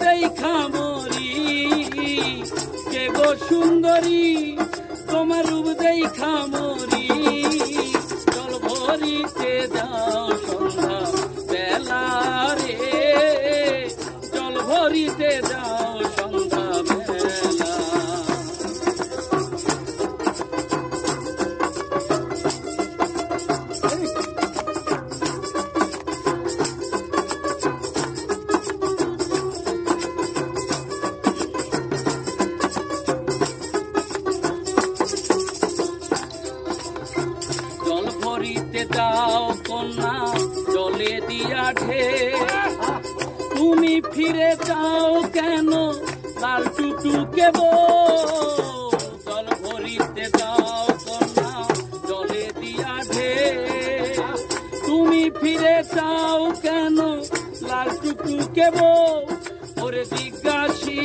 দেখা মরি কে গো সুন্দরী তোমার রূপ দেখা মরি জল ভরিতে যাও সন্ধ্যা বেলা রে জল ভরিতে যাও সন্ধ্যা বেলা ভরিতে যাও কন্যা জলে দিয়া ঢেউ তুমি ফিরে যাও কেন লাল টুকটুকে বউ জল ভরিতে যাও কন্যা জলে দিয়া ঢেউ তুমি ফিরে যাও কেন লাল টুকটুকে বউ ওরে জিজ্ঞাসী